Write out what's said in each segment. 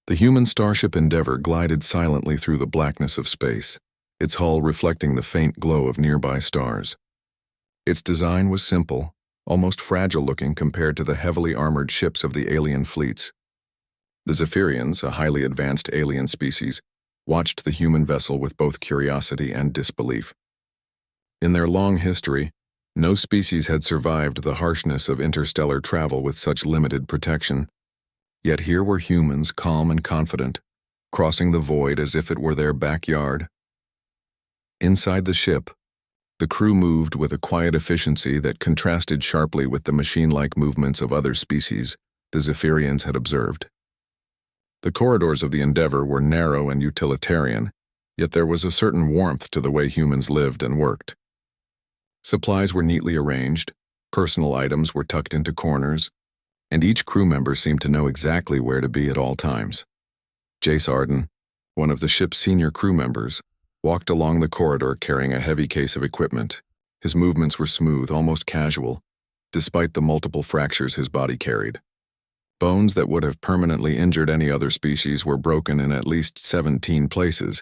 The human starship Endeavour glided silently through the blackness of space, its hull reflecting the faint glow of nearby stars. Its design was simple, almost fragile-looking compared to the heavily armored ships of the alien fleets. The Zephyrians, a highly advanced alien species, watched the human vessel with both curiosity and disbelief. In their long history, no species had survived the harshness of interstellar travel with such limited protection. Yet here were humans, calm and confident, crossing the void as if it were their backyard. Inside the ship, the crew moved with a quiet efficiency that contrasted sharply with the machine-like movements of other species the Zephyrians had observed. The corridors of the Endeavour were narrow and utilitarian, yet there was a certain warmth to the way humans lived and worked. Supplies were neatly arranged, personal items were tucked into corners, and each crew member seemed to know exactly where to be at all times. Jace Arden, one of the ship's senior crew members, walked along the corridor carrying a heavy case of equipment. His movements were smooth, almost casual, despite the multiple fractures his body carried. Bones that would have permanently injured any other species were broken in at least 17 places,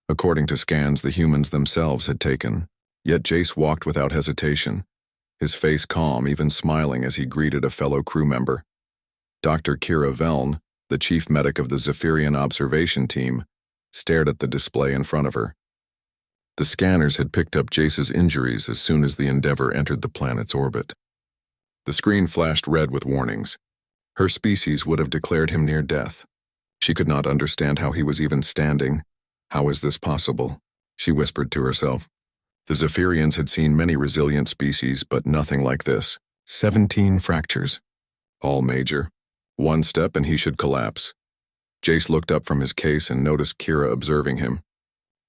according to scans the humans themselves had taken. Yet Jace walked without hesitation, his face calm, even smiling as he greeted a fellow crew member. Dr. Kira Veln, the chief medic of the Zephyrian observation team, stared at the display in front of her. The scanners had picked up Jace's injuries as soon as the Endeavour entered the planet's orbit. The screen flashed red with warnings. Her species would have declared him near death. She could not understand how he was even standing. How is this possible? She whispered to herself. The Zephyrians had seen many resilient species, but nothing like this. 17 fractures. All major. One step and he should collapse. Jace looked up from his case and noticed Kira observing him.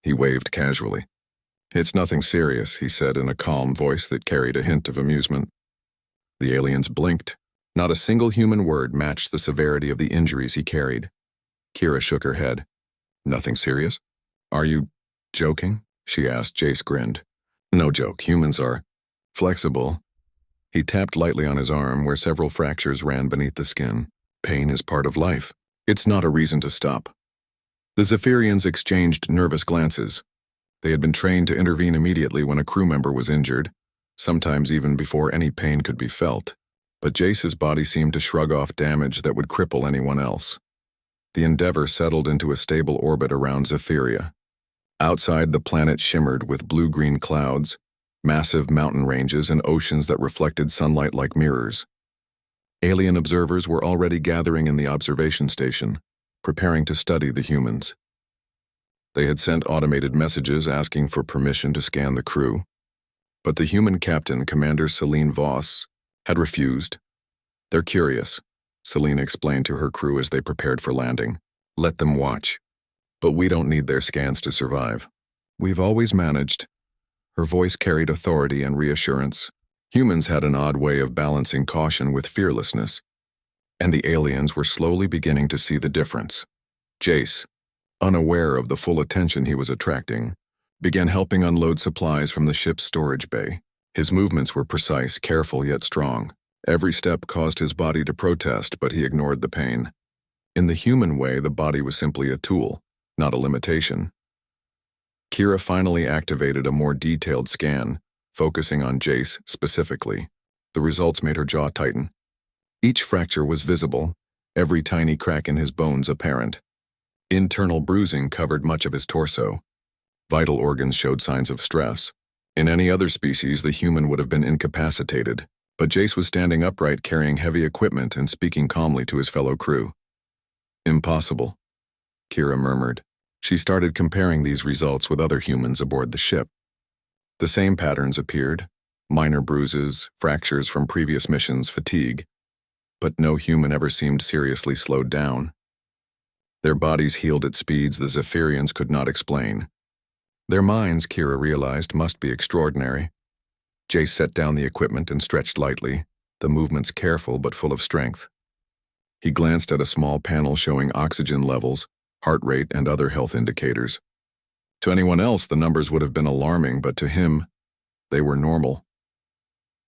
He waved casually. "It's nothing serious," he said in a calm voice that carried a hint of amusement. The aliens blinked. Not a single human word matched the severity of the injuries he carried. Kira shook her head. "Nothing serious? Are you joking?" she asked. Jace grinned. "No joke, humans are flexible." He tapped lightly on his arm where several fractures ran beneath the skin. "Pain is part of life. It's not a reason to stop." The Zephyrians exchanged nervous glances. They had been trained to intervene immediately when a crew member was injured, sometimes even before any pain could be felt. But Jace's body seemed to shrug off damage that would cripple anyone else. The Endeavour settled into a stable orbit around Zephyria. Outside, the planet shimmered with blue-green clouds, massive mountain ranges, and oceans that reflected sunlight like mirrors. Alien observers were already gathering in the observation station, preparing to study the humans. They had sent automated messages asking for permission to scan the crew, but the human captain, Commander Celine Voss, had refused. "They're curious," Celine explained to her crew as they prepared for landing. "Let them watch. But we don't need their scans to survive. We've always managed." Her voice carried authority and reassurance. Humans had an odd way of balancing caution with fearlessness, and the aliens were slowly beginning to see the difference. Jace, unaware of the full attention he was attracting, began helping unload supplies from the ship's storage bay. His movements were precise, careful yet strong. Every step caused his body to protest, but he ignored the pain. In the human way, the body was simply a tool, not a limitation. Kira finally activated a more detailed scan, focusing on Jace specifically. The results made her jaw tighten. Each fracture was visible, every tiny crack in his bones apparent. Internal bruising covered much of his torso. Vital organs showed signs of stress. In any other species, the human would have been incapacitated, but Jace was standing upright carrying heavy equipment and speaking calmly to his fellow crew. "Impossible," Kira murmured. She started comparing these results with other humans aboard the ship. The same patterns appeared: minor bruises, fractures from previous missions, fatigue. But no human ever seemed seriously slowed down. Their bodies healed at speeds the Zephyrians could not explain. Their minds, Kira realized, must be extraordinary. Jace set down the equipment and stretched lightly, the movements careful but full of strength. He glanced at a small panel showing oxygen levels, heart rate, and other health indicators. To anyone else, the numbers would have been alarming, but to him, they were normal.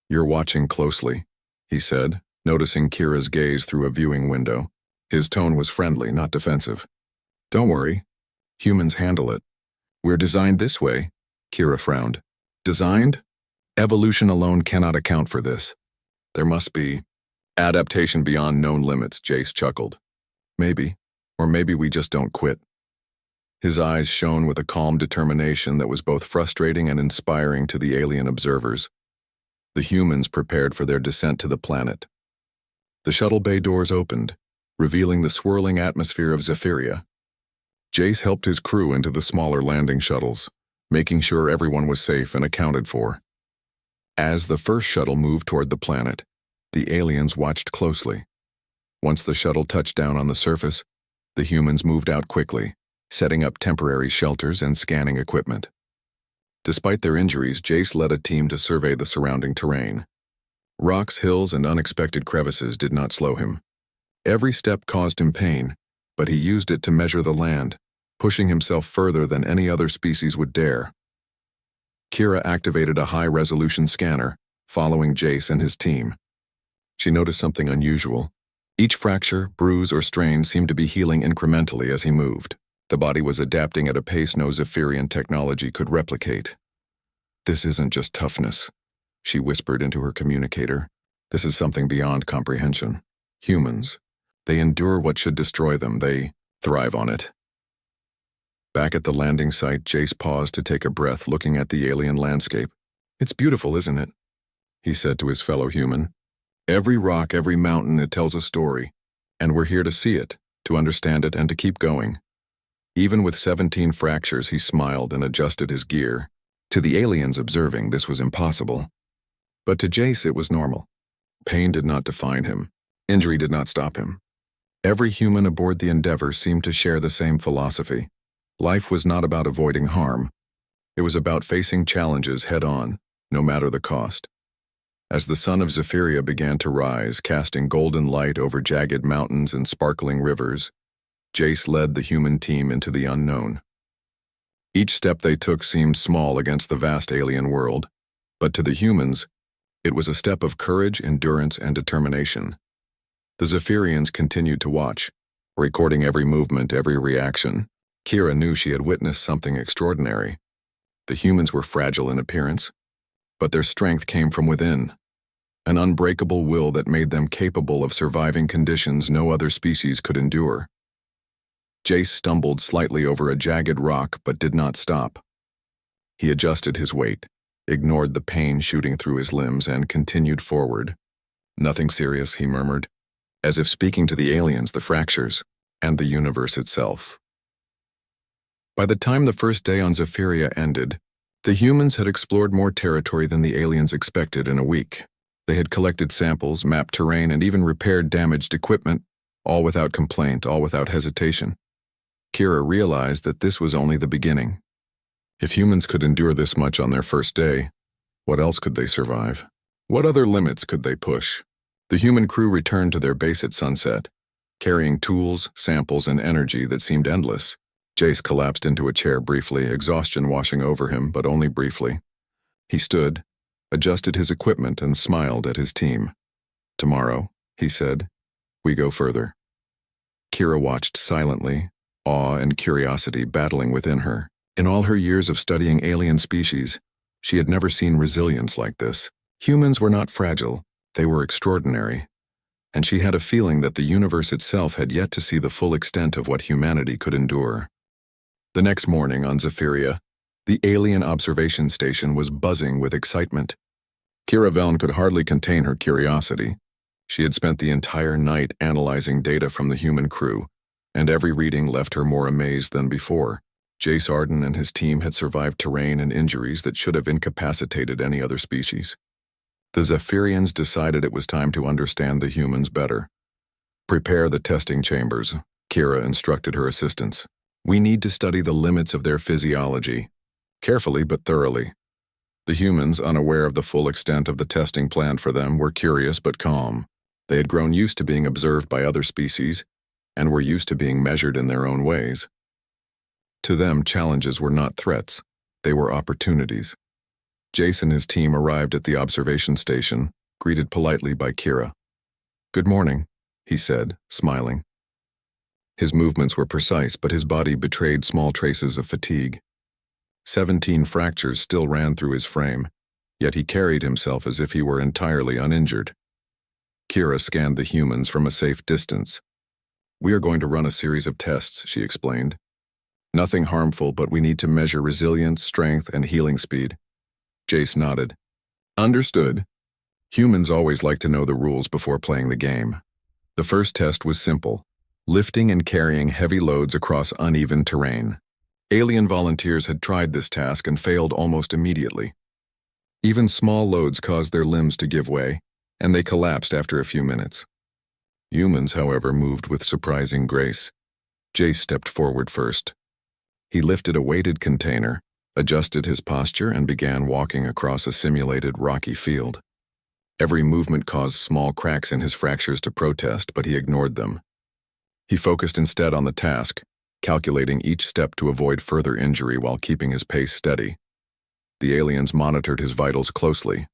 "You're watching closely," he said, noticing Kira's gaze through a viewing window. His tone was friendly, not defensive. Don't worry. Humans handle it. We're designed this way, Kira frowned. Designed? Evolution alone cannot account for this. There must be adaptation beyond known limits, Jace chuckled. Maybe, or maybe we just don't quit. His eyes shone with a calm determination that was both frustrating and inspiring to the alien observers. The humans prepared for their descent to the planet. The shuttle bay doors opened, revealing the swirling atmosphere of Zephyria. Jace helped his crew into the smaller landing shuttles, making sure everyone was safe and accounted for. As the first shuttle moved toward the planet, the aliens watched closely. Once the shuttle touched down on the surface, the humans moved out quickly, setting up temporary shelters and scanning equipment. Despite their injuries, Jace led a team to survey the surrounding terrain. Rocks, hills, and unexpected crevices did not slow him. Every step caused him pain, but he used it to measure the land, pushing himself further than any other species would dare. Kira activated a high-resolution scanner, following Jace and his team. She noticed something unusual. Each fracture, bruise, or strain seemed to be healing incrementally as he moved. The body was adapting at a pace no Zephyrian technology could replicate. This isn't just toughness, she whispered into her communicator. This is something beyond comprehension. Humans, they endure what should destroy them. They thrive on it. Back at the landing site, Jace paused to take a breath, looking at the alien landscape. It's beautiful, isn't it? He said to his fellow human. Every rock, every mountain, it tells a story, and we're here to see it, to understand it, and to keep going. Even with 17 fractures, he smiled and adjusted his gear. To the aliens observing, this was impossible. But to Jace, it was normal. Pain did not define him. Injury did not stop him. Every human aboard the Endeavor seemed to share the same philosophy. Life was not about avoiding harm. It was about facing challenges head-on, no matter the cost. As the sun of Zephyria began to rise, casting golden light over jagged mountains and sparkling rivers, Jace led the human team into the unknown. Each step they took seemed small against the vast alien world, but to the humans, it was a step of courage, endurance, and determination. The Zephyrians continued to watch, recording every movement, every reaction. Kira knew she had witnessed something extraordinary. The humans were fragile in appearance, but their strength came from within, an unbreakable will that made them capable of surviving conditions no other species could endure. Jace stumbled slightly over a jagged rock but did not stop. He adjusted his weight, ignored the pain shooting through his limbs, and continued forward. Nothing serious, he murmured, as if speaking to the aliens, the fractures, and the universe itself. By the time the first day on Zephyria ended, the humans had explored more territory than the aliens expected in a week. They had collected samples, mapped terrain, and even repaired damaged equipment, all without complaint, all without hesitation. Kira realized that this was only the beginning. If humans could endure this much on their first day, what else could they survive? What other limits could they push? The human crew returned to their base at sunset, carrying tools, samples, and energy that seemed endless. Jace collapsed into a chair briefly, exhaustion washing over him, but only briefly. He stood, adjusted his equipment, and smiled at his team. Tomorrow, he said, we go further. Kira watched silently, awe and curiosity battling within her. In all her years of studying alien species, she had never seen resilience like this. Humans were not fragile, they were extraordinary. And she had a feeling that the universe itself had yet to see the full extent of what humanity could endure. The next morning on Zephyria, the alien observation station was buzzing with excitement. Kira Veln could hardly contain her curiosity. She had spent the entire night analyzing data from the human crew, and every reading left her more amazed than before. Jace Arden and his team had survived terrain and injuries that should have incapacitated any other species. The Zephyrians decided it was time to understand the humans better. Prepare the testing chambers, Kira instructed her assistants. We need to study the limits of their physiology, carefully but thoroughly. The humans, unaware of the full extent of the testing planned for them, were curious but calm. They had grown used to being observed by other species, and were used to being measured in their own ways. To them, challenges were not threats, they were opportunities. Jace and his team arrived at the observation station, greeted politely by Kira. Good morning, he said, smiling. His movements were precise, but his body betrayed small traces of fatigue. 17 fractures still ran through his frame, yet he carried himself as if he were entirely uninjured. Kira scanned the humans from a safe distance. "We are going to run a series of tests," she explained. "Nothing harmful, but we need to measure resilience, strength, and healing speed." Jace nodded. "Understood." Humans always like to know the rules before playing the game. The first test was simple: lifting and carrying heavy loads across uneven terrain. Alien volunteers had tried this task and failed almost immediately. Even small loads caused their limbs to give way, and they collapsed after a few minutes. Humans, however, moved with surprising grace. Jace stepped forward first. He lifted a weighted container, adjusted his posture, and began walking across a simulated rocky field. Every movement caused small cracks in his fractures to protest, but he ignored them. He focused instead on the task, calculating each step to avoid further injury while keeping his pace steady. The aliens monitored his vitals closely.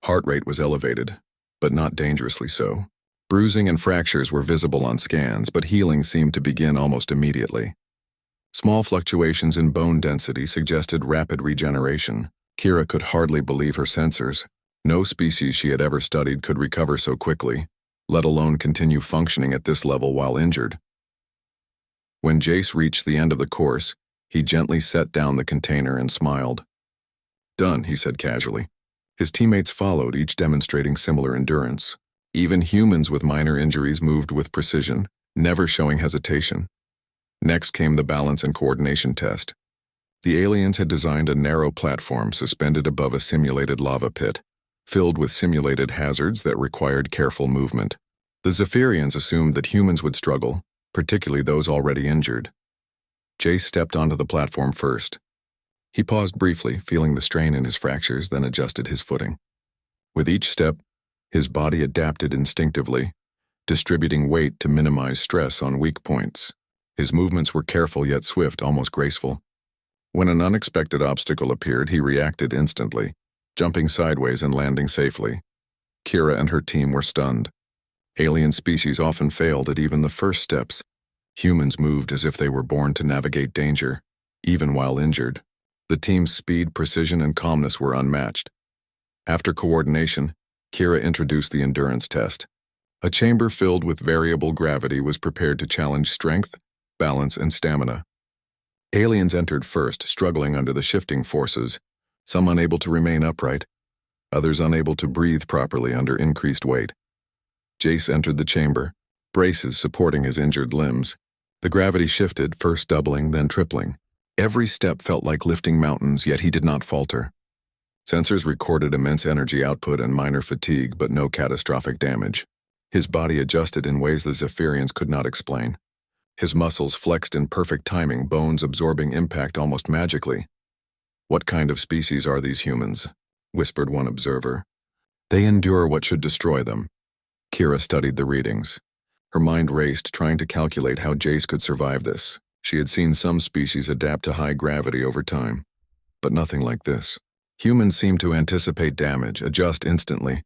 Heart rate was elevated, but not dangerously so. Bruising and fractures were visible on scans, but healing seemed to begin almost immediately. Small fluctuations in bone density suggested rapid regeneration. Kira could hardly believe her sensors. No species she had ever studied could recover so quickly, let alone continue functioning at this level while injured. When Jace reached the end of the course, he gently set down the container and smiled. "Done," he said casually. His teammates followed, each demonstrating similar endurance. Even humans with minor injuries moved with precision, never showing hesitation. Next came the balance and coordination test. The aliens had designed a narrow platform suspended above a simulated lava pit, filled with simulated hazards that required careful movement. The Zephyrians assumed that humans would struggle, particularly those already injured. Jace stepped onto the platform first. He paused briefly, feeling the strain in his fractures, then adjusted his footing. With each step, his body adapted instinctively, distributing weight to minimize stress on weak points. His movements were careful yet swift, almost graceful. When an unexpected obstacle appeared, he reacted instantly, jumping sideways and landing safely. Kira and her team were stunned. Alien species often failed at even the first steps. Humans moved as if they were born to navigate danger, even while injured. The team's speed, precision, and calmness were unmatched. After coordination, Kira introduced the endurance test. A chamber filled with variable gravity was prepared to challenge strength, balance, and stamina. Aliens entered first, struggling under the shifting forces, some unable to remain upright, others unable to breathe properly under increased weight. Jace entered the chamber, braces supporting his injured limbs. The gravity shifted, first doubling, then tripling. Every step felt like lifting mountains, yet he did not falter. Sensors recorded immense energy output and minor fatigue, but no catastrophic damage. His body adjusted in ways the Zephyrians could not explain. His muscles flexed in perfect timing, bones absorbing impact almost magically. "What kind of species are these humans?" whispered one observer. "They endure what should destroy them." Kira studied the readings. Her mind raced, trying to calculate how Jace could survive this. She had seen some species adapt to high gravity over time, but nothing like this. Humans seem to anticipate damage, adjust instantly,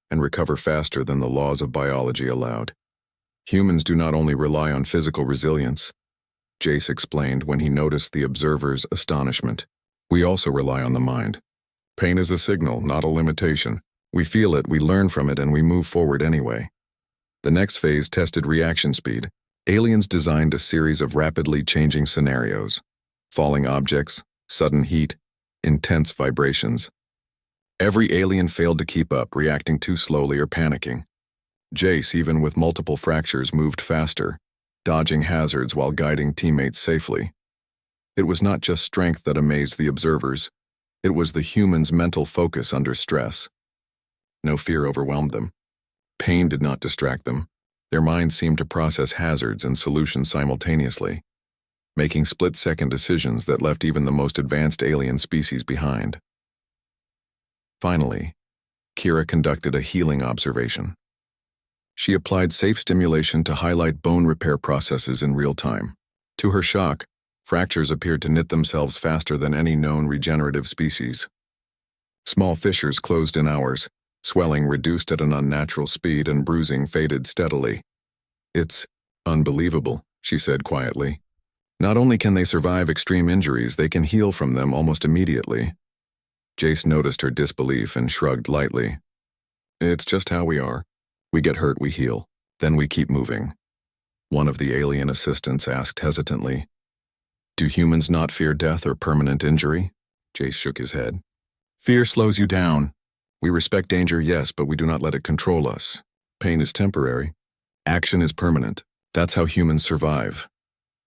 and recover faster than the laws of biology allowed. Humans do not only rely on physical resilience, Jace explained when he noticed the observer's astonishment. "We also rely on the mind. Pain is a signal, not a limitation. We feel it, we learn from it, and we move forward anyway." The next phase tested reaction speed. Aliens designed a series of rapidly changing scenarios: falling objects, sudden heat, intense vibrations. Every alien failed to keep up, reacting too slowly or panicking. Jace, even with multiple fractures, moved faster, dodging hazards while guiding teammates safely. It was not just strength that amazed the observers, it was the humans' mental focus under stress. No fear overwhelmed them. Pain did not distract them. Their minds seemed to process hazards and solutions simultaneously, making split-second decisions that left even the most advanced alien species behind. Finally, Kira conducted a healing observation. She applied safe stimulation to highlight bone repair processes in real time. To her shock, fractures appeared to knit themselves faster than any known regenerative species. Small fissures closed in hours, swelling reduced at an unnatural speed, and bruising faded steadily. "It's unbelievable," she said quietly. Not only can they survive extreme injuries, they can heal from them almost immediately. Jace noticed her disbelief and shrugged lightly. It's just how we are. We get hurt, we heal. Then we keep moving. One of the alien assistants asked hesitantly, Do humans not fear death or permanent injury? Jace shook his head. Fear slows you down. We respect danger, yes, but we do not let it control us. Pain is temporary. Action is permanent. That's how humans survive.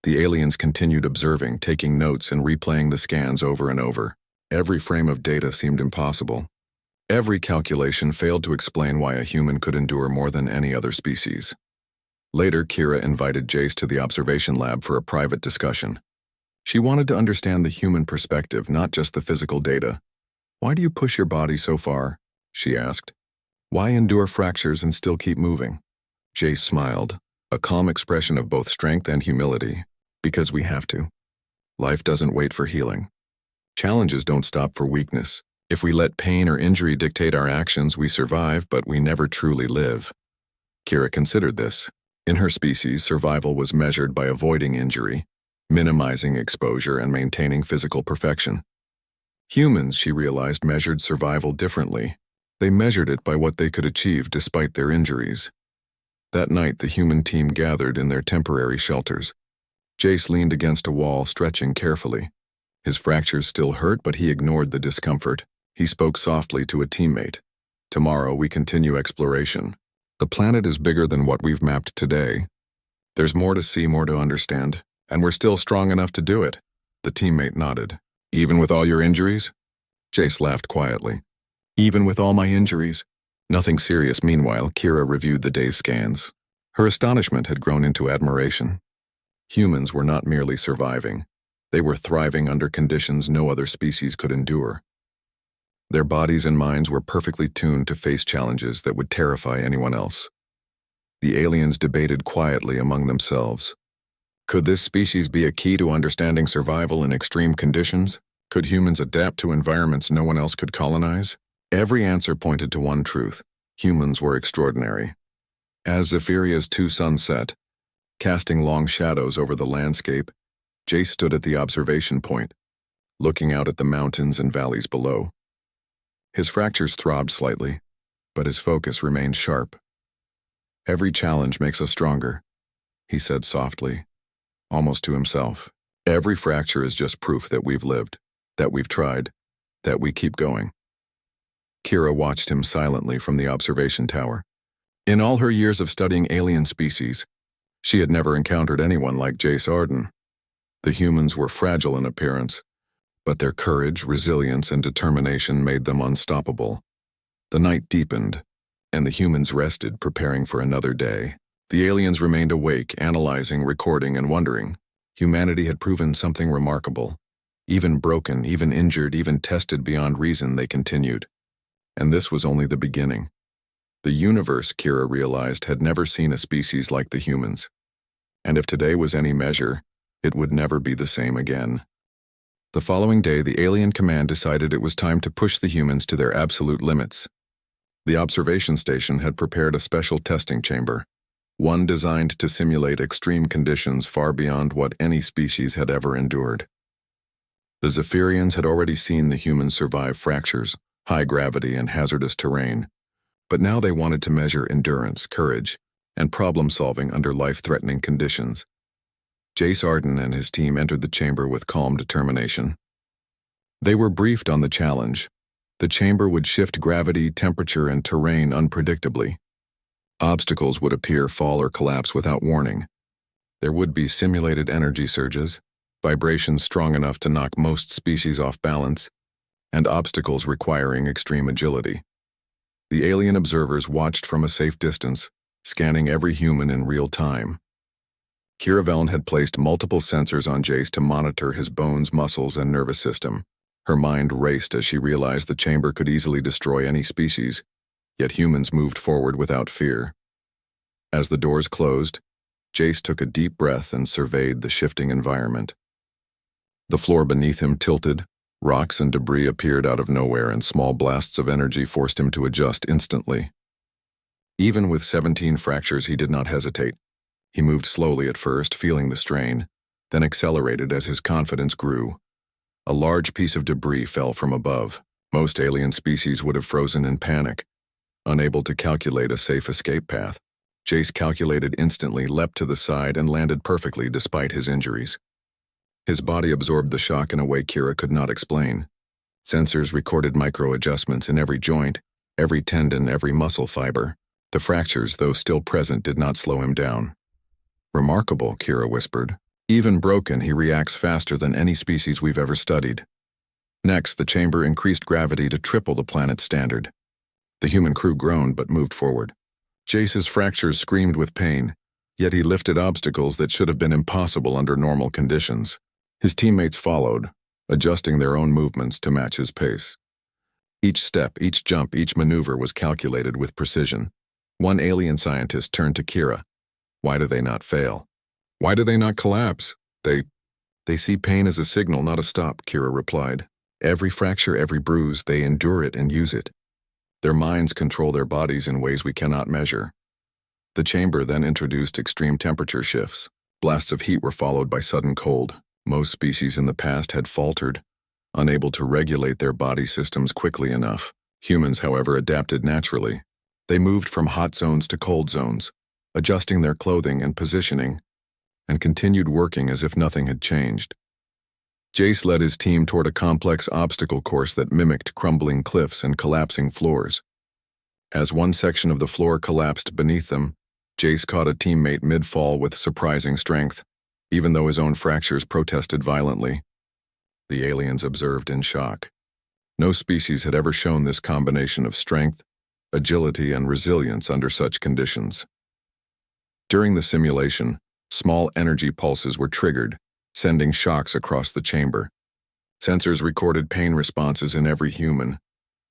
The aliens continued observing, taking notes and replaying the scans over and over. Every frame of data seemed impossible. Every calculation failed to explain why a human could endure more than any other species. Later, Kira invited Jace to the observation lab for a private discussion. She wanted to understand the human perspective, not just the physical data. Why do you push your body so far? She asked. Why endure fractures and still keep moving? Jace smiled, a calm expression of both strength and humility. Because we have to. Life doesn't wait for healing. Challenges don't stop for weakness. If we let pain or injury dictate our actions, we survive, but we never truly live. Kira considered this. In her species, survival was measured by avoiding injury, minimizing exposure, and maintaining physical perfection. Humans, she realized, measured survival differently. They measured it by what they could achieve despite their injuries. That night, the human team gathered in their temporary shelters. Jace leaned against a wall, stretching carefully. His fractures still hurt, but he ignored the discomfort. He spoke softly to a teammate. Tomorrow, we continue exploration. The planet is bigger than what we've mapped today. There's more to see, more to understand, and we're still strong enough to do it. The teammate nodded. Even with all your injuries? Jace laughed quietly. Even with all my injuries? Nothing serious. Meanwhile, Kira reviewed the day's scans. Her astonishment had grown into admiration. Humans were not merely surviving. They were thriving under conditions no other species could endure. Their bodies and minds were perfectly tuned to face challenges that would terrify anyone else. The aliens debated quietly among themselves. Could this species be a key to understanding survival in extreme conditions? Could humans adapt to environments no one else could colonize? Every answer pointed to one truth. Humans were extraordinary. As Zephyria's two suns set, casting long shadows over the landscape, Jace stood at the observation point, looking out at the mountains and valleys below. His fractures throbbed slightly, but his focus remained sharp. Every challenge makes us stronger, he said softly, almost to himself. Every fracture is just proof that we've lived, that we've tried, that we keep going. Kira watched him silently from the observation tower. In all her years of studying alien species, she had never encountered anyone like Jace Arden. The humans were fragile in appearance, but their courage, resilience, and determination made them unstoppable. The night deepened, and the humans rested, preparing for another day. The aliens remained awake, analyzing, recording, and wondering. Humanity had proven something remarkable. Even broken, even injured, even tested beyond reason, they continued. And this was only the beginning. The universe, Kira realized, had never seen a species like the humans. And if today was any measure, it would never be the same again. The following day, the alien command decided it was time to push the humans to their absolute limits. The observation station had prepared a special testing chamber, one designed to simulate extreme conditions far beyond what any species had ever endured. The Zephyrians had already seen the humans survive fractures, high gravity, and hazardous terrain, but now they wanted to measure endurance, courage, and problem-solving under life-threatening conditions. Jace Arden and his team entered the chamber with calm determination. They were briefed on the challenge. The chamber would shift gravity, temperature, and terrain unpredictably. Obstacles would appear, fall, or collapse without warning. There would be simulated energy surges, vibrations strong enough to knock most species off balance, and obstacles requiring extreme agility. The alien observers watched from a safe distance, scanning every human in real time. Kira Veln had placed multiple sensors on Jace to monitor his bones, muscles, and nervous system. Her mind raced as she realized the chamber could easily destroy any species, yet humans moved forward without fear. As the doors closed, Jace took a deep breath and surveyed the shifting environment. The floor beneath him tilted, rocks and debris appeared out of nowhere, and small blasts of energy forced him to adjust instantly. Even with 17 fractures, he did not hesitate. He moved slowly at first, feeling the strain, then accelerated as his confidence grew. A large piece of debris fell from above. Most alien species would have frozen in panic, unable to calculate a safe escape path. Jace calculated instantly, leapt to the side, and landed perfectly despite his injuries. His body absorbed the shock in a way Kira could not explain. Sensors recorded micro-adjustments in every joint, every tendon, every muscle fiber. The fractures, though still present, did not slow him down. "Remarkable," Kira whispered. "Even broken, he reacts faster than any species we've ever studied." Next, the chamber increased gravity to triple the planet's standard. The human crew groaned but moved forward. Jace's fractures screamed with pain, yet he lifted obstacles that should have been impossible under normal conditions. His teammates followed, adjusting their own movements to match his pace. Each step, each jump, each maneuver was calculated with precision. One alien scientist turned to Kira. "Why do they not fail? Why do they not collapse?" They see pain as a signal, not a stop," Kira replied. "Every fracture, every bruise, they endure it and use it. Their minds control their bodies in ways we cannot measure." The chamber then introduced extreme temperature shifts. Blasts of heat were followed by sudden cold. Most species in the past had faltered, unable to regulate their body systems quickly enough. Humans, however, adapted naturally. They moved from hot zones to cold zones, adjusting their clothing and positioning, and continued working as if nothing had changed. Jace led his team toward a complex obstacle course that mimicked crumbling cliffs and collapsing floors. As one section of the floor collapsed beneath them, Jace caught a teammate mid-fall with surprising strength, even though his own fractures protested violently. The aliens observed in shock. No species had ever shown this combination of strength, agility, and resilience under such conditions. During the simulation, small energy pulses were triggered, sending shocks across the chamber. Sensors recorded pain responses in every human,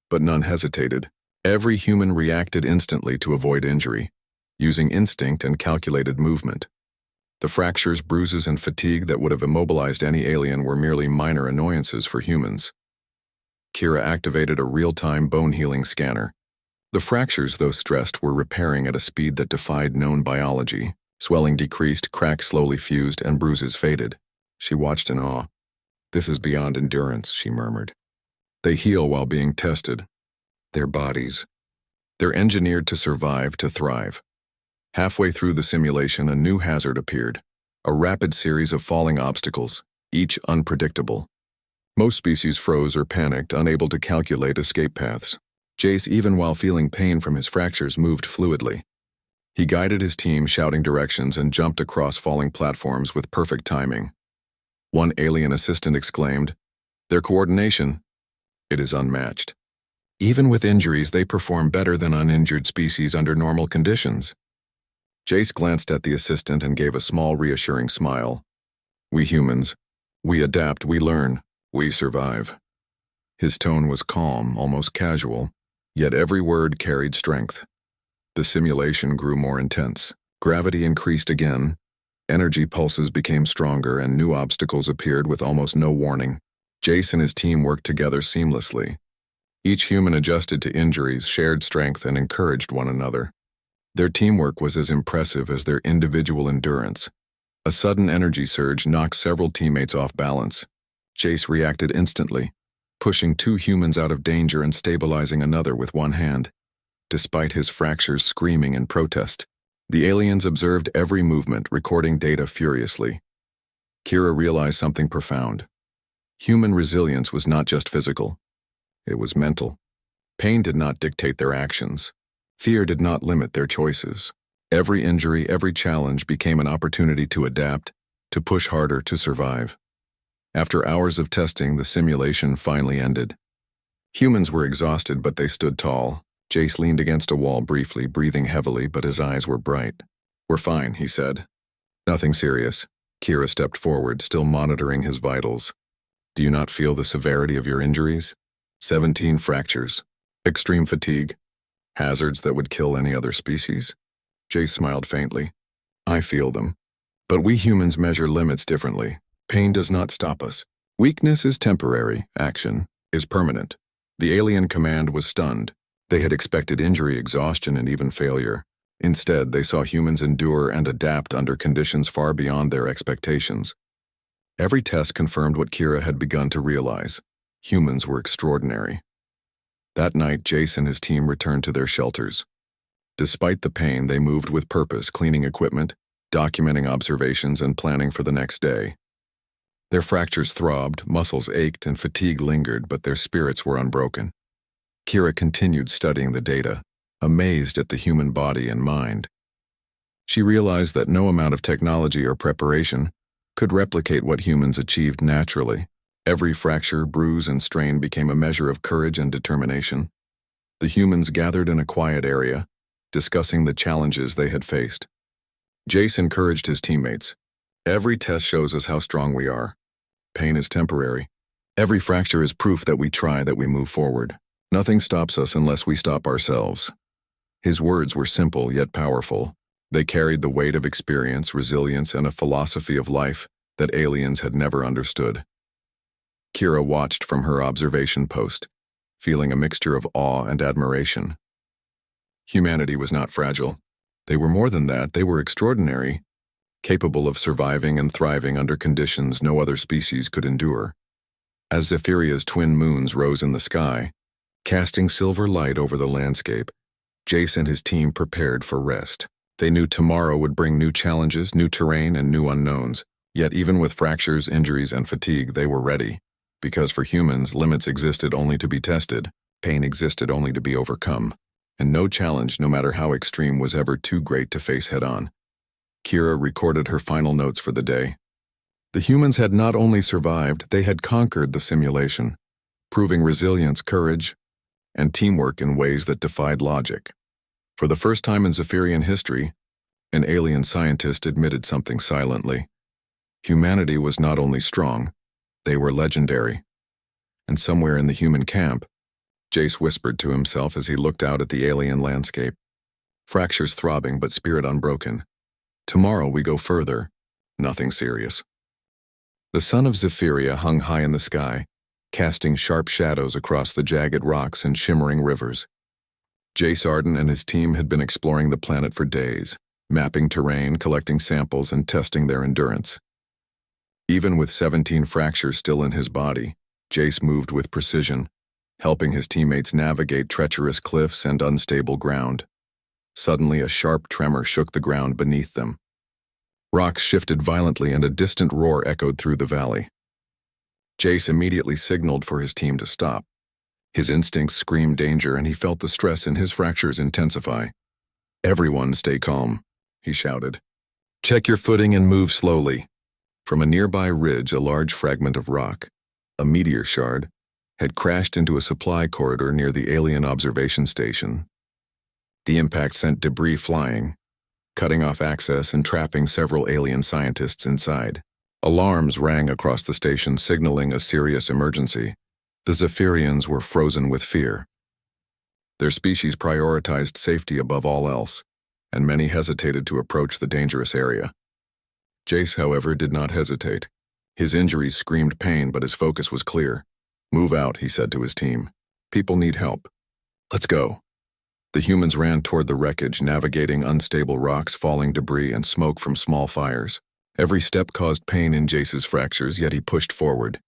but none hesitated. Every human reacted instantly to avoid injury, using instinct and calculated movement. The fractures, bruises, and fatigue that would have immobilized any alien were merely minor annoyances for humans. Kira activated a real-time bone-healing scanner. The fractures, though stressed, were repairing at a speed that defied known biology. Swelling decreased, cracks slowly fused, and bruises faded. She watched in awe. "This is beyond endurance," she murmured. "They heal while being tested. Their bodies. They're engineered to survive, to thrive." Halfway through the simulation, a new hazard appeared. A rapid series of falling obstacles, each unpredictable. Most species froze or panicked, unable to calculate escape paths. Jace, even while feeling pain from his fractures, moved fluidly. He guided his team, shouting directions, and jumped across falling platforms with perfect timing. One alien assistant exclaimed, "Their coordination, it is unmatched. Even with injuries, they perform better than uninjured species under normal conditions." Jace glanced at the assistant and gave a small, reassuring smile. "We humans, we adapt, we learn, we survive." His tone was calm, almost casual, yet every word carried strength. The simulation grew more intense. Gravity increased again. Energy pulses became stronger, and new obstacles appeared with almost no warning. Jace and his team worked together seamlessly. Each human adjusted to injuries, shared strength, and encouraged one another. Their teamwork was as impressive as their individual endurance. A sudden energy surge knocked several teammates off balance. Jace reacted instantly, pushing two humans out of danger and stabilizing another with one hand. Despite his fractures screaming in protest, the aliens observed every movement, recording data furiously. Kira realized something profound. Human resilience was not just physical. It was mental. Pain did not dictate their actions. Fear did not limit their choices. Every injury, every challenge became an opportunity to adapt, to push harder, to survive. After hours of testing, the simulation finally ended. Humans were exhausted, but they stood tall. Jace leaned against a wall briefly, breathing heavily, but his eyes were bright. "We're fine," he said. "Nothing serious." Kira stepped forward, still monitoring his vitals. "Do you not feel the severity of your injuries? 17 fractures. Extreme fatigue. Hazards that would kill any other species." Jace smiled faintly. "I feel them. But we humans measure limits differently. Pain does not stop us. Weakness is temporary. Action is permanent." The alien command was stunned. They had expected injury, exhaustion, and even failure. Instead, they saw humans endure and adapt under conditions far beyond their expectations. Every test confirmed what Kira had begun to realize. Humans were extraordinary. That night, Jace and his team returned to their shelters. Despite the pain, they moved with purpose, cleaning equipment, documenting observations, and planning for the next day. Their fractures throbbed, muscles ached, and fatigue lingered, but their spirits were unbroken. Kira continued studying the data, amazed at the human body and mind. She realized that no amount of technology or preparation could replicate what humans achieved naturally. Every fracture, bruise, and strain became a measure of courage and determination. The humans gathered in a quiet area, discussing the challenges they had faced. Jace encouraged his teammates. Every test shows us how strong we are. Pain is temporary. Every fracture is proof that we try, that we move forward. Nothing stops us unless we stop ourselves. His words were simple yet powerful. They carried the weight of experience, resilience, and a philosophy of life that aliens had never understood. Kira watched from her observation post, feeling a mixture of awe and admiration. Humanity was not fragile. They were more than that. They were extraordinary, capable of surviving and thriving under conditions no other species could endure. As Zephyria's twin moons rose in the sky, casting silver light over the landscape, Jace and his team prepared for rest. They knew tomorrow would bring new challenges, new terrain, and new unknowns. Yet even with fractures, injuries, and fatigue, they were ready. Because for humans, limits existed only to be tested, pain existed only to be overcome, and no challenge, no matter how extreme, was ever too great to face head-on. Kira recorded her final notes for the day. The humans had not only survived, they had conquered the simulation, proving resilience, courage, and teamwork in ways that defied logic. For the first time in Zephyrian history, an alien scientist admitted something silently. Humanity was not only strong, they were legendary. And somewhere in the human camp, Jace whispered to himself as he looked out at the alien landscape. Fractures throbbing, but spirit unbroken. Tomorrow we go further. Nothing serious. The sun of Zephyria hung high in the sky, casting sharp shadows across the jagged rocks and shimmering rivers. Jace Arden and his team had been exploring the planet for days, mapping terrain, collecting samples, and testing their endurance. Even with 17 fractures still in his body, Jace moved with precision, helping his teammates navigate treacherous cliffs and unstable ground. Suddenly, a sharp tremor shook the ground beneath them. Rocks shifted violently and a distant roar echoed through the valley. Jace immediately signaled for his team to stop. His instincts screamed danger, and he felt the stress in his fractures intensify. "Everyone stay calm," he shouted. "Check your footing and move slowly." From a nearby ridge, a large fragment of rock, a meteor shard, had crashed into a supply corridor near the alien observation station. The impact sent debris flying, cutting off access and trapping several alien scientists inside. Alarms rang across the station, signaling a serious emergency. The Zephyrians were frozen with fear. Their species prioritized safety above all else, and many hesitated to approach the dangerous area. Jace, however, did not hesitate. His injuries screamed pain, but his focus was clear. "Move out," he said to his team. "People need help. Let's go." The humans ran toward the wreckage, navigating unstable rocks, falling debris, and smoke from small fires. Every step caused pain in Jace's fractures, yet he pushed forward.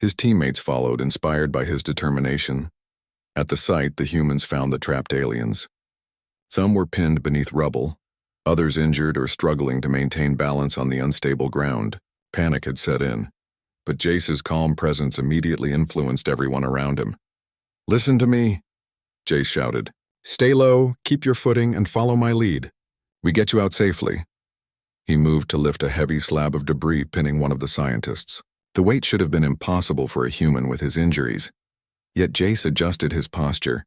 His teammates followed, inspired by his determination. At the site, the humans found the trapped aliens. Some were pinned beneath rubble, others injured or struggling to maintain balance on the unstable ground. Panic had set in, but Jace's calm presence immediately influenced everyone around him. "Listen to me," Jace shouted. "Stay low, keep your footing, and follow my lead. We get you out safely." He moved to lift a heavy slab of debris, pinning one of the scientists. The weight should have been impossible for a human with his injuries. Yet Jace adjusted his posture,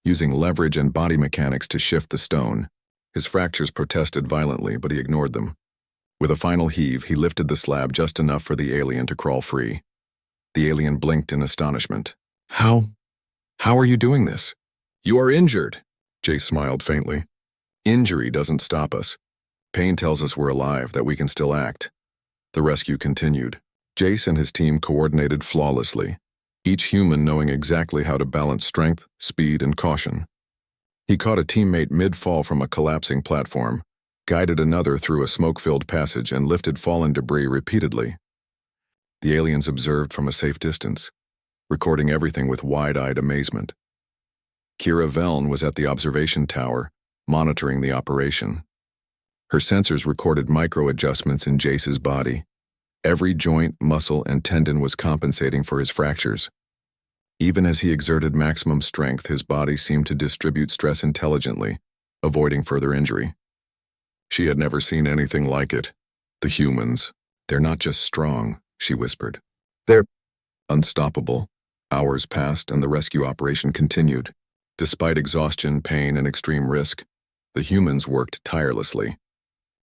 using leverage and body mechanics to shift the stone. His fractures protested violently, but he ignored them. With a final heave, he lifted the slab just enough for the alien to crawl free. The alien blinked in astonishment. How are you doing this?" "You are injured," Jace smiled faintly. "Injury doesn't stop us. Pain tells us we're alive, that we can still act." The rescue continued. Jace and his team coordinated flawlessly, each human knowing exactly how to balance strength, speed, and caution. He caught a teammate mid-fall from a collapsing platform, guided another through a smoke-filled passage, and lifted fallen debris repeatedly. The aliens observed from a safe distance, recording everything with wide-eyed amazement. Kira Veln was at the observation tower, monitoring the operation. Her sensors recorded micro-adjustments in Jace's body. Every joint, muscle, and tendon was compensating for his fractures. Even as he exerted maximum strength, his body seemed to distribute stress intelligently, avoiding further injury. She had never seen anything like it. The humans, they're not just strong, she whispered. They're unstoppable. Hours passed and the rescue operation continued. Despite exhaustion, pain, and extreme risk, the humans worked tirelessly.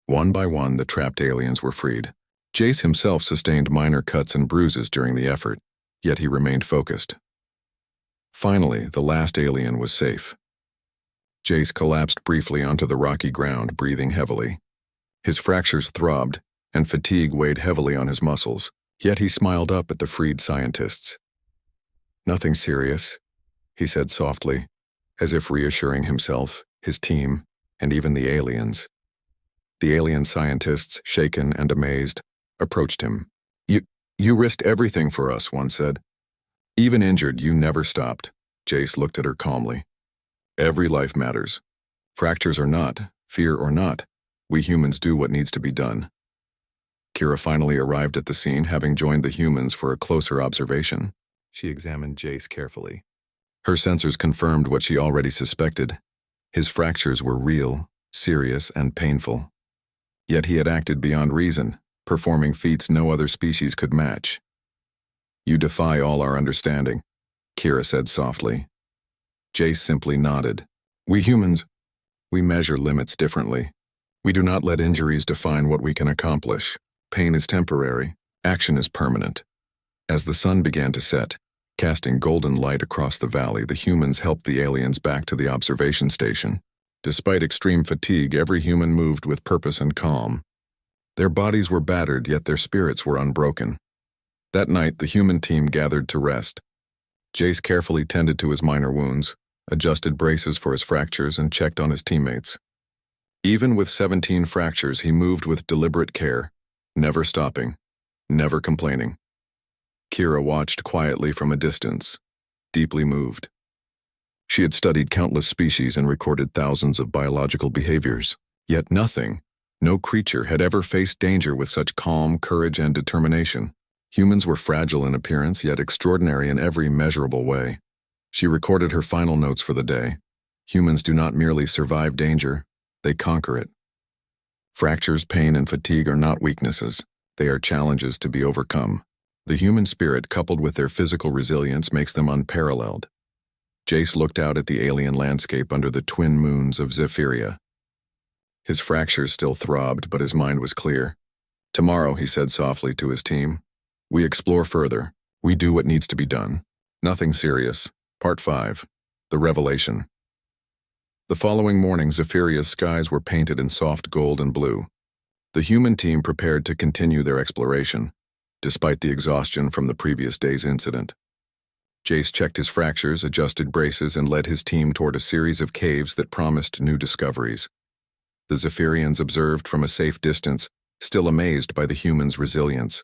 One by one, the trapped aliens were freed. Jace himself sustained minor cuts and bruises during the effort, yet he remained focused. Finally, the last alien was safe. Jace collapsed briefly onto the rocky ground, breathing heavily. His fractures throbbed, and fatigue weighed heavily on his muscles, yet he smiled up at the freed scientists. "Nothing serious," he said softly, as if reassuring himself, his team, and even the aliens. The alien scientists, shaken and amazed, approached him. You risked everything for us," one said. "Even injured, you never stopped." Jace looked at her calmly. "Every life matters. Fractures or not, fear or not, we humans do what needs to be done." Kira finally arrived at the scene, having joined the humans for a closer observation. She examined Jace carefully. Her sensors confirmed what she already suspected. His fractures were real, serious, and painful. Yet he had acted beyond reason, performing feats no other species could match. "You defy all our understanding," Kira said softly. Jace simply nodded. "We humans, we measure limits differently. We do not let injuries define what we can accomplish. Pain is temporary, action is permanent." As the sun began to set, casting golden light across the valley, the humans helped the aliens back to the observation station. Despite extreme fatigue, every human moved with purpose and calm. Their bodies were battered, yet their spirits were unbroken. That night, the human team gathered to rest. Jace carefully tended to his minor wounds, adjusted braces for his fractures, and checked on his teammates. Even with 17 fractures, he moved with deliberate care, never stopping, never complaining. Kira watched quietly from a distance, deeply moved. She had studied countless species and recorded thousands of biological behaviors, yet nothing, no creature had ever faced danger with such calm, courage, and determination. Humans were fragile in appearance, yet extraordinary in every measurable way. She recorded her final notes for the day. Humans do not merely survive danger, they conquer it. Fractures, pain, and fatigue are not weaknesses. They are challenges to be overcome. The human spirit, coupled with their physical resilience, makes them unparalleled. Jace looked out at the alien landscape under the twin moons of Zephyria. His fractures still throbbed, but his mind was clear. "Tomorrow," he said softly to his team, "we explore further. We do what needs to be done. Nothing serious." Part 5. The Revelation. The following morning, Zephyria's skies were painted in soft gold and blue. The human team prepared to continue their exploration, despite the exhaustion from the previous day's incident. Jace checked his fractures, adjusted braces, and led his team toward a series of caves that promised new discoveries. The Zephyrians observed from a safe distance, still amazed by the humans' resilience.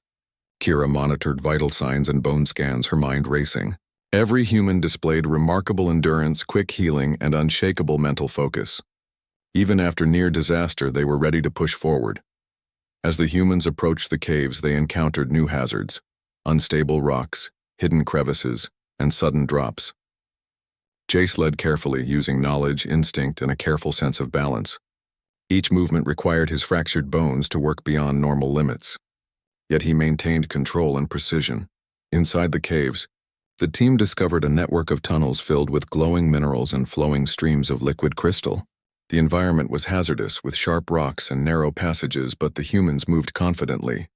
Kira monitored vital signs and bone scans, her mind racing. Every human displayed remarkable endurance, quick healing, and unshakable mental focus. Even after near disaster, they were ready to push forward. As the humans approached the caves, they encountered new hazards: unstable rocks, hidden crevices, and sudden drops. Jace led carefully, using knowledge, instinct, and a careful sense of balance. Each movement required his fractured bones to work beyond normal limits. Yet he maintained control and precision. Inside the caves, the team discovered a network of tunnels filled with glowing minerals and flowing streams of liquid crystal. The environment was hazardous, with sharp rocks and narrow passages, but the humans moved confidently.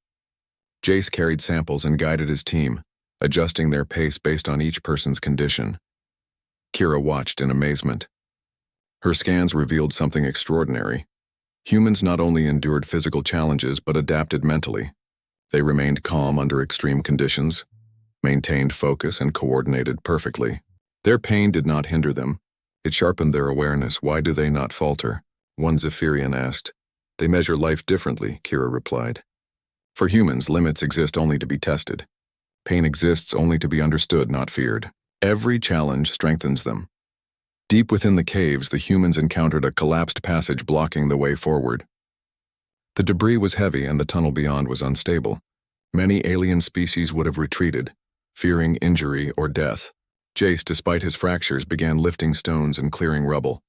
Jace carried samples and guided his team, adjusting their pace based on each person's condition. Kira watched in amazement. Her scans revealed something extraordinary. Humans not only endured physical challenges but adapted mentally. They remained calm under extreme conditions, maintained focus, and coordinated perfectly. Their pain did not hinder them. It sharpened their awareness. Why do they not falter? One Zephyrian asked. They measure life differently, Kira replied. For humans, limits exist only to be tested. Pain exists only to be understood, not feared. Every challenge strengthens them. Deep within the caves, the humans encountered a collapsed passage blocking the way forward. The debris was heavy and the tunnel beyond was unstable. Many alien species would have retreated, fearing injury or death. Jace, despite his fractures, began lifting stones and clearing rubble.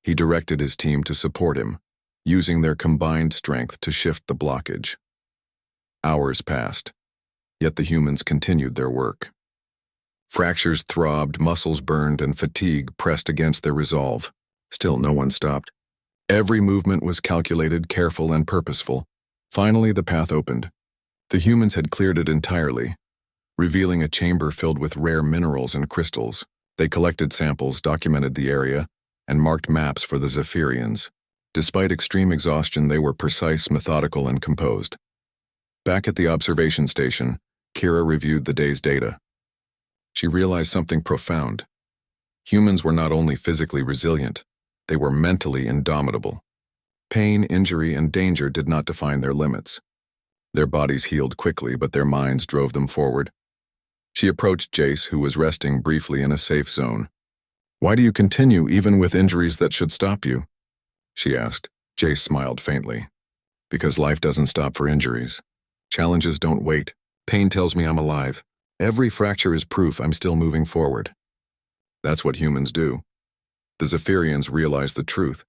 He directed his team to support him, using their combined strength to shift the blockage. Hours passed, yet the humans continued their work. Fractures throbbed, muscles burned, and fatigue pressed against their resolve. Still, no one stopped. Every movement was calculated, careful, and purposeful. Finally, the path opened. The humans had cleared it entirely, revealing a chamber filled with rare minerals and crystals. They collected samples, documented the area, and marked maps for the Zephyrians. Despite extreme exhaustion, they were precise, methodical, and composed. Back at the observation station, Kira reviewed the day's data. She realized something profound. Humans were not only physically resilient, they were mentally indomitable. Pain, injury, and danger did not define their limits. Their bodies healed quickly, but their minds drove them forward. She approached Jace, who was resting briefly in a safe zone. "Why do you continue even with injuries that should stop you?" she asked. Jace smiled faintly. "Because life doesn't stop for injuries. Challenges don't wait. Pain tells me I'm alive. Every fracture is proof I'm still moving forward." That's what humans do. The Zephyrians realized the truth.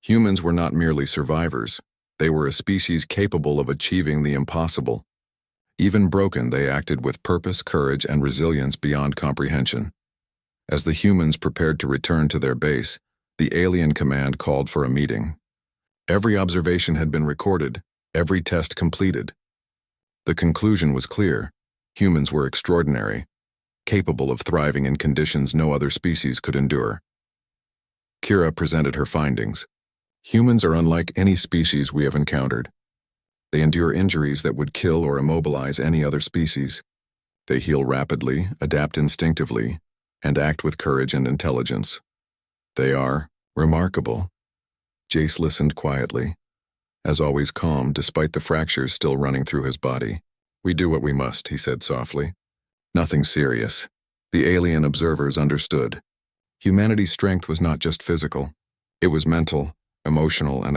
Humans were not merely survivors. They were a species capable of achieving the impossible. Even broken, they acted with purpose, courage, and resilience beyond comprehension. As the humans prepared to return to their base, the alien command called for a meeting. Every observation had been recorded, every test completed. The conclusion was clear. Humans were extraordinary, capable of thriving in conditions no other species could endure. Kira presented her findings. Humans are unlike any species we have encountered. They endure injuries that would kill or immobilize any other species. They heal rapidly, adapt instinctively, and act with courage and intelligence. They are remarkable. Jace listened quietly, as always calm despite the fractures still running through his body. "We do what we must," he said softly. "Nothing serious." The alien observers understood. Humanity's strength was not just physical. It was mental, emotional, and